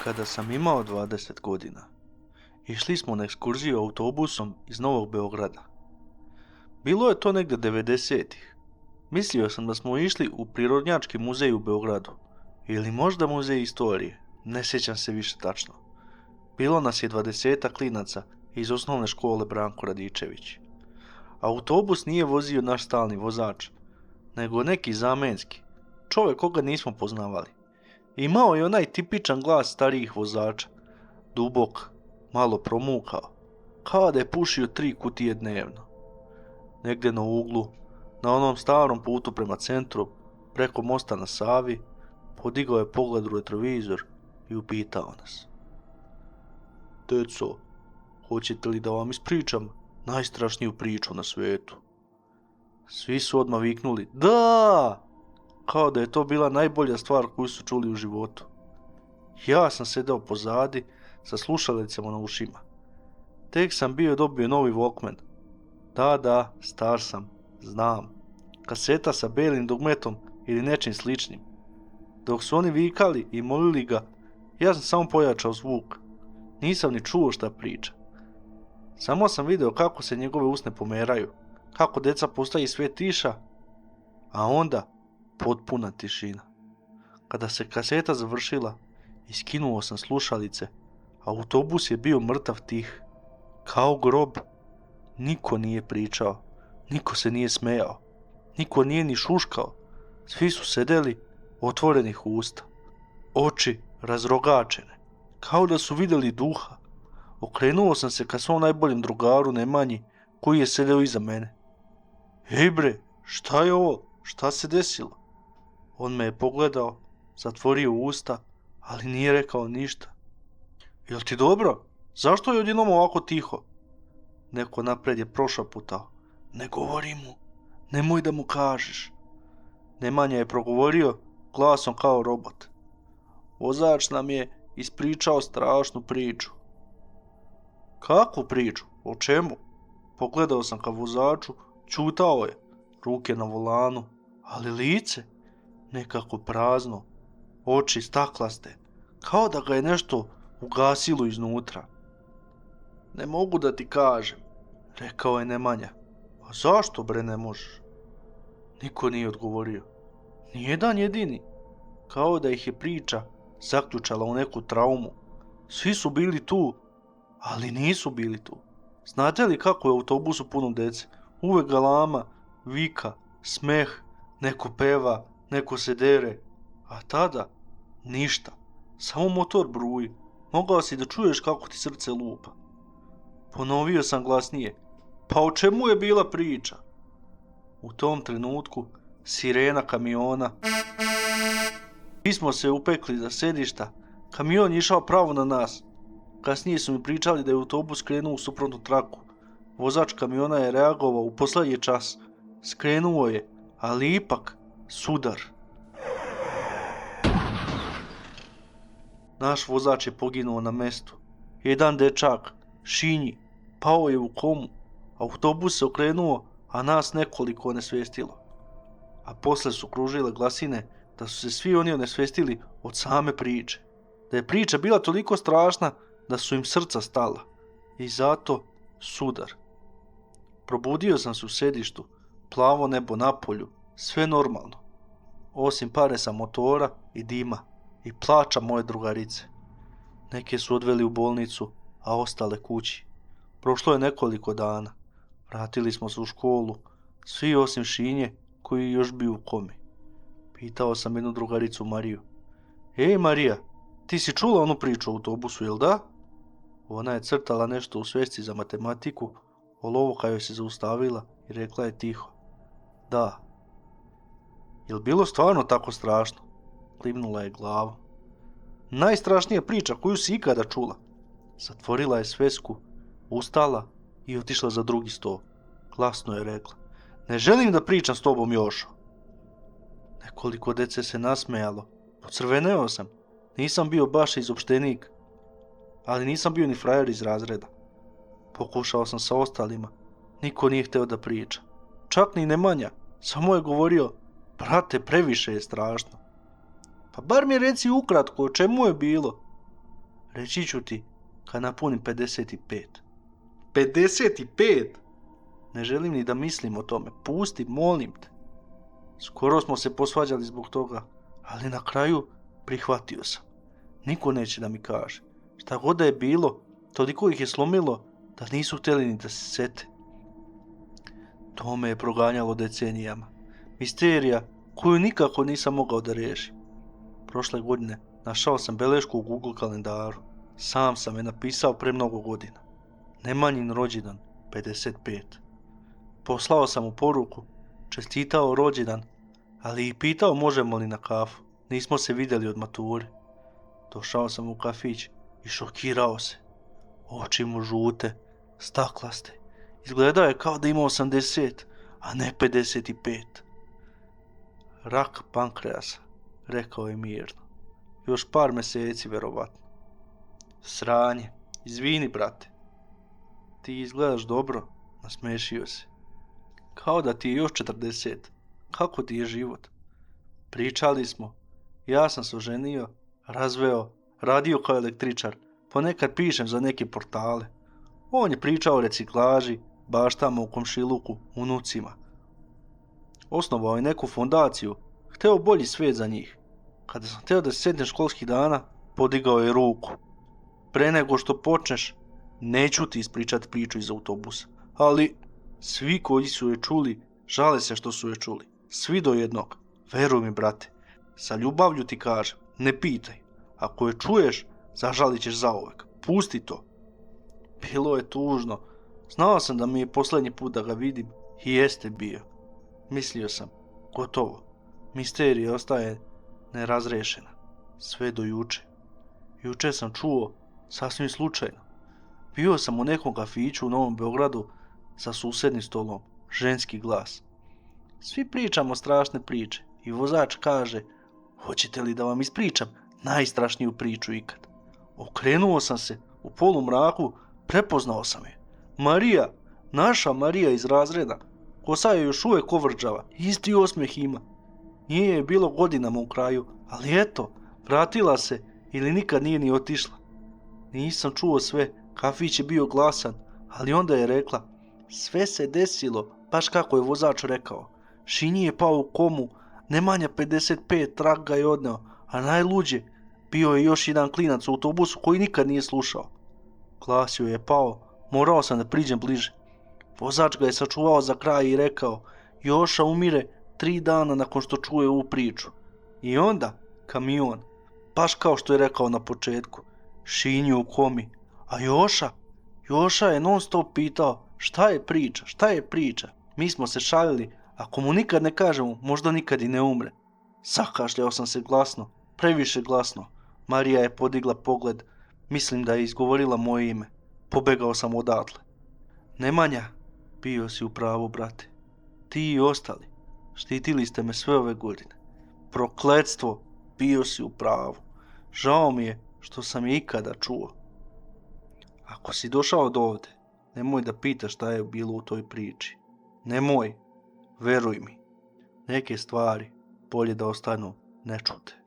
Kada sam imao 20 godina, išli smo na ekskurziju autobusom iz Novog Beograda. Bilo je to negdje 90-ih. Mislio sam da smo išli u Prirodnjački muzej u Beogradu. Ili možda muzej istorije, ne sjećam se više tačno. Bilo nas je 20 klinaca iz osnovne škole Branko Radičević. Autobus nije vozio naš stalni vozač, nego neki zamenski, čovjek koga nismo poznavali. Imao je onaj tipičan glas starijih vozača, dubok, malo promukao, kao da je pušio 3 kutije dnevno. Negdje na uglu, na onom starom putu prema centru, preko mosta na Savi, podigao je pogled u retrovizor i upitao nas. Deco, hoćete li da vam ispričam najstrašniju priču na svijetu? Svi su odmah viknuli, da! Kao da je to bila najbolja stvar koju su čuli u životu. Ja sam sedao pozadi sa slušalicama na ušima. Tek sam dobio novi Walkman. Da, star sam, znam. Kaseta sa belim dugmetom ili nečim sličnim. Dok su oni vikali i molili ga, ja sam samo pojačao zvuk. Nisam ni čuo šta priča. Samo sam vidio kako se njegove usne pomeraju, kako deca postaje sve tiša, a onda potpuna tišina. Kada se kaseta završila, iskinuo sam slušalice, autobus je bio mrtav tih, kao grob. Niko nije pričao, niko se nije smejao, niko nije ni šuškao, svi su sedeli otvorenih usta, oči razrogačene, kao da su vidjeli duha. Okrenuo sam se ka svom najboljem drugaru Nemanji, koji je sedeo iza mene. Ej bre, šta je ovo? Šta se desilo? On me je pogledao, zatvorio usta, ali nije rekao ništa. Jel ti dobro? Zašto je odjednom ovako tiho? Neko napred je prošaputao. Ne govori mu, nemoj da mu kažeš. Nemanja je progovorio glasom kao robot. Vozač nam je ispričao strašnu priču. Kakvu priču? O čemu? Pogledao sam ka vozaču, ćutao je, ruke na volanu, ali lice nekako prazno, oči staklaste, kao da ga je nešto ugasilo iznutra. Ne mogu da ti kažem, rekao je Nemanja. A zašto bre ne možeš? Niko nije odgovorio. Nijedan jedini. Kao da ih je priča zaključala u neku traumu. Svi su bili tu, ali nisu bili tu. Znate li kako je u autobusu puno dece? Uvek galama, vika, smeh, neko peva, neko se dere. A tada ništa. Samo motor bruji. Mogao si da čuješ kako ti srce lupa. Ponovio sam glasnije. Pa o čemu je bila priča? U tom trenutku sirena kamiona. Mi smo se upekli za sedišta. Kamion je išao pravo na nas. Kasnije su mi pričali da je autobus krenuo u suprotnu traku. Vozač kamiona je reagovao u poslednji čas. Skrenuo je, ali ipak sudar. Naš vozač je poginuo na mestu. Jedan dečak, Šinji, pao je u komu. Autobus se okrenuo, a nas nekoliko onesvestilo. A posle su kružile glasine da su se svi oni onesvestili od same priče. Da je priča bila toliko strašna da su im srca stala. I zato sudar. Probudio sam se u sedištu, plavo nebo na polju, sve normalno. Osim paresa motora i dima i plača moje drugarice. Neke su odveli u bolnicu, a ostale kući. Prošlo je nekoliko dana. Vratili smo se u školu, svi osim Šinje koji je još bio u komi. Pitao sam jednu drugaricu Mariju. Ej Marija, ti si čula onu priču o autobusu, jel da? Ona je crtala nešto u svesci za matematiku, olovka joj se zaustavila i rekla je tiho. Da. Jel bilo stvarno tako strašno? Klimnula je glavom. Najstrašnija priča koju si ikada čula. Zatvorila je svesku, ustala i otišla za drugi sto. Glasno je rekla. Ne želim da pričam s tobom, Jošo. Nekoliko dece se nasmejalo. Pocrveneo sam. Nisam bio baš izopštenik, ali nisam bio ni frajer iz razreda. Pokušao sam sa ostalima. Niko nije hteo da priča. Čak ni Nemanja. Samo je govorio, brate, previše je strašno. Pa bar mi reci ukratko o čemu je bilo. Reći ću ti kad napunim 55. 55? Ne želim ni da mislim o tome. Pusti, molim te. Skoro smo se posvađali zbog toga, ali na kraju prihvatio sam. Niko neće da mi kaže. Šta god da je bilo, toliko ih je slomilo da nisu htjeli ni da se sete. To me je proganjalo decenijama. Misterija koju nikako nisam mogao da riješim. Prošle godine našao sam belešku u Google kalendaru. Sam sam je napisao pre mnogo godina. Nemanjin rođendan, 55. Poslao sam mu poruku, čestitao rođendan, ali i pitao možemo li na kafu. Nismo se vidjeli od mature. Došao sam u kafić i šokirao se. Oči mu žute, staklaste. Izgledao je kao da ima 80, a ne 55. Rak pankreasa, rekao je mirno. Još par mjeseci, verovatno. Sranje, izvini, brate. Ti izgledaš dobro, nasmešio se. Kao da ti je još 40. Kako ti je život? Pričali smo. Ja sam se oženio, razveo, radio kao električar. Ponekad pišem za neke portale. On je pričao o reciklaži, baštama u komšiluku, unucima. Osnovao je neku fondaciju, hteo bolji svijet za njih. Kada sam hteo da se sjetnem školskih dana, podigao je ruku. Pre nego što počneš, neću ti ispričati priču iz autobusa. Ali svi koji su je čuli, žale se što su je čuli. Svi do jednog. Veruj mi, brate. Sa ljubavlju ti kažem, ne pitaj. Ako je čuješ, zažalit ćeš zauvek. Pusti to. Bilo je tužno. Znao sam da mi je posljednji put da ga vidim i jeste bio. Mislio sam, gotovo. Misterija ostaje nerazrešena. Sve do juče. Juče sam čuo, sasvim slučajno. Bio sam u nekom kafiću u Novom Beogradu sa susednim stolom. Ženski glas. Svi pričamo strašne priče i vozač kaže, hoćete li da vam ispričam najstrašniju priču ikad? Okrenuo sam se, u polumraku prepoznao sam je. Marija, naša Marija iz razreda. Kosa je još uvijek ovrđava, isti osmijeh ima. Nije je bilo godinama u kraju, ali eto, vratila se ili nikad nije ni otišla. Nisam čuo sve, kafić je bio glasan, ali onda je rekla, sve se desilo, baš kako je vozač rekao. Šinji je pao u komu, Nemanja 55 trak ga je odneo, a najluđe, bio je još jedan klinac u autobusu koji nikad nije slušao. Glas joj je pao, morao sam da priđem bliže. Vozač ga je sačuvao za kraj i rekao, Joša umire 3 dana nakon što čuje ovu priču. I onda, kamion, baš kao što je rekao na početku, Šinji u komi, a Joša je non stop pitao, šta je priča? Mi smo se šalili, ako mu nikad ne kažemo, možda nikad i ne umre. Zakašljao sam se glasno, previše glasno. Marija je podigla pogled, mislim da je izgovorila moje ime. Pobegao sam odatle. Nemanja, bio si u pravu, brate. Ti i ostali, štitili ste me sve ove godine. Prokletstvo, bio si u pravu. Žao mi je što sam je ikada čuo. Ako si došao do ovde, nemoj da pitaš šta je bilo u toj priči. Nemoj, veruj mi. Neke stvari bolje da ostanu nečute.